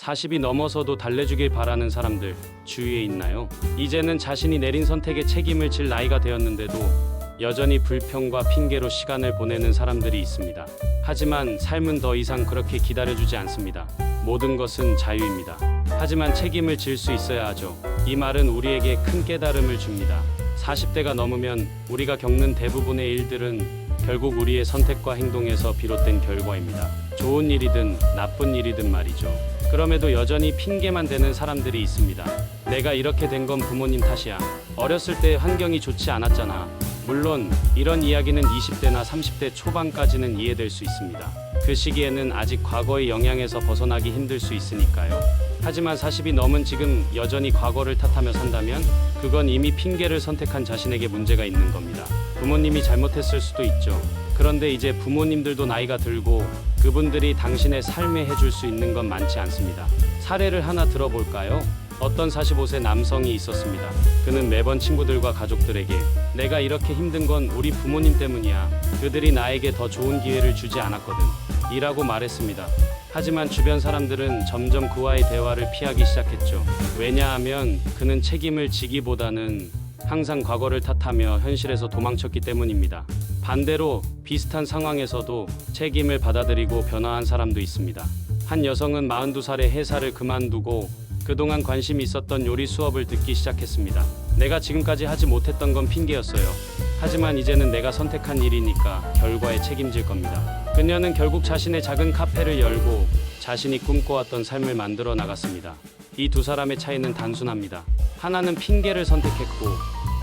40이 넘어서도 달래주길 바라는 사람들 주위에 있나요? 이제는 자신이 내린 선택에 책임을 질 나이가 되었는데도 여전히 불평과 핑계로 시간을 보내는 사람들이 있습니다. 하지만 삶은 더 이상 그렇게 기다려주지 않습니다. 모든 것은 자유입니다. 하지만 책임을 질 수 있어야 하죠. 이 말은 우리에게 큰 깨달음을 줍니다. 40대가 넘으면 우리가 겪는 대부분의 일들은 결국 우리의 선택과 행동에서 비롯된 결과입니다. 좋은 일이든 나쁜 일이든 말이죠. 그럼에도 여전히 핑계만 대는 사람들이 있습니다. 내가 이렇게 된 건 부모님 탓이야. 어렸을 때 환경이 좋지 않았잖아. 물론 이런 이야기는 20대나 30대 초반까지는 이해될 수 있습니다. 그 시기에는 아직 과거의 영향에서 벗어나기 힘들 수 있으니까요. 하지만 40이 넘은 지금 여전히 과거를 탓하며 산다면 그건 이미 핑계를 선택한 자신에게 문제가 있는 겁니다. 부모님이 잘못했을 수도 있죠. 그런데 이제 부모님들도 나이가 들고 그분들이 당신의 삶에 해줄 수 있는 건 많지 않습니다. 사례를 하나 들어볼까요? 어떤 45세 남성이 있었습니다. 그는 매번 친구들과 가족들에게 내가 이렇게 힘든 건 우리 부모님 때문이야. 그들이 나에게 더 좋은 기회를 주지 않았거든. 이라고 말했습니다. 하지만 주변 사람들은 점점 그와의 대화를 피하기 시작했죠. 왜냐하면 그는 책임을 지기보다는 항상 과거를 탓하며 현실에서 도망쳤기 때문입니다. 반대로 비슷한 상황에서도 책임을 받아들이고 변화한 사람도 있습니다. 한 여성은 42살에 회사를 그만두고 그동안 관심이 있었던 요리 수업을 듣기 시작했습니다. 내가 지금까지 하지 못했던 건 핑계였어요. 하지만 이제는 내가 선택한 일이니까 결과에 책임질 겁니다. 그녀는 결국 자신의 작은 카페를 열고 자신이 꿈꿔왔던 삶을 만들어 나갔습니다. 이 두 사람의 차이는 단순합니다. 하나는 핑계를 선택했고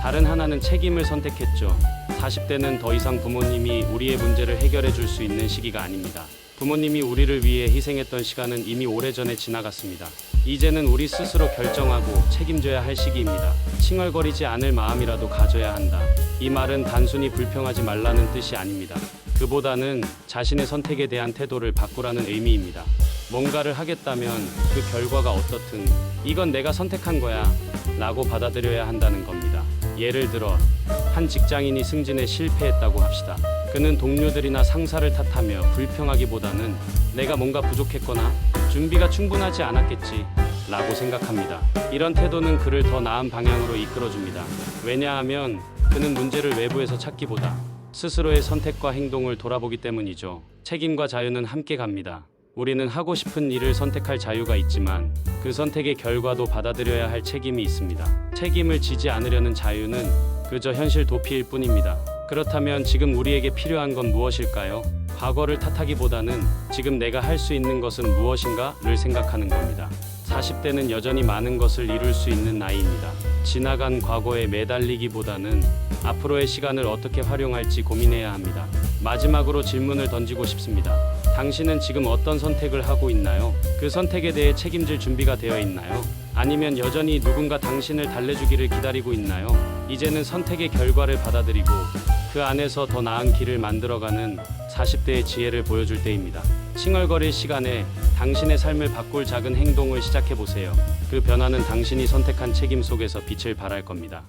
다른 하나는 책임을 선택했죠. 40대는 더 이상 부모님이 우리의 문제를 해결해 줄 수 있는 시기가 아닙니다. 부모님이 우리를 위해 희생했던 시간은 이미 오래전에 지나갔습니다. 이제는 우리 스스로 결정하고 책임져야 할 시기입니다. 칭얼거리지 않을 마음이라도 가져야 한다. 이 말은 단순히 불평하지 말라는 뜻이 아닙니다. 그보다는 자신의 선택에 대한 태도를 바꾸라는 의미입니다. 뭔가를 하겠다면 그 결과가 어떻든 이건 내가 선택한 거야 라고 받아들여야 한다는 겁니다. 예를 들어 한 직장인이 승진에 실패했다고 합시다. 그는 동료들이나 상사를 탓하며 불평하기보다는 내가 뭔가 부족했거나 준비가 충분하지 않았겠지 라고 생각합니다. 이런 태도는 그를 더 나은 방향으로 이끌어줍니다. 왜냐하면 그는 문제를 외부에서 찾기보다 스스로의 선택과 행동을 돌아보기 때문이죠. 책임과 자유는 함께 갑니다. 우리는 하고 싶은 일을 선택할 자유가 있지만 그 선택의 결과도 받아들여야 할 책임이 있습니다. 책임을 지지 않으려는 자유는 그저 현실 도피일 뿐입니다. 그렇다면 지금 우리에게 필요한 건 무엇일까요? 과거를 탓하기보다는 지금 내가 할 수 있는 것은 무엇인가를 생각하는 겁니다. 40대는 여전히 많은 것을 이룰 수 있는 나이입니다. 지나간 과거에 매달리기보다는 앞으로의 시간을 어떻게 활용할지 고민해야 합니다. 마지막으로 질문을 던지고 싶습니다. 당신은 지금 어떤 선택을 하고 있나요? 그 선택에 대해 책임질 준비가 되어 있나요? 아니면 여전히 누군가 당신을 달래주기를 기다리고 있나요? 이제는 선택의 결과를 받아들이고 그 안에서 더 나은 길을 만들어가는 40대의 지혜를 보여줄 때입니다. 칭얼거릴 시간에 당신의 삶을 바꿀 작은 행동을 시작해보세요. 그 변화는 당신이 선택한 책임 속에서 빛을 발할 겁니다.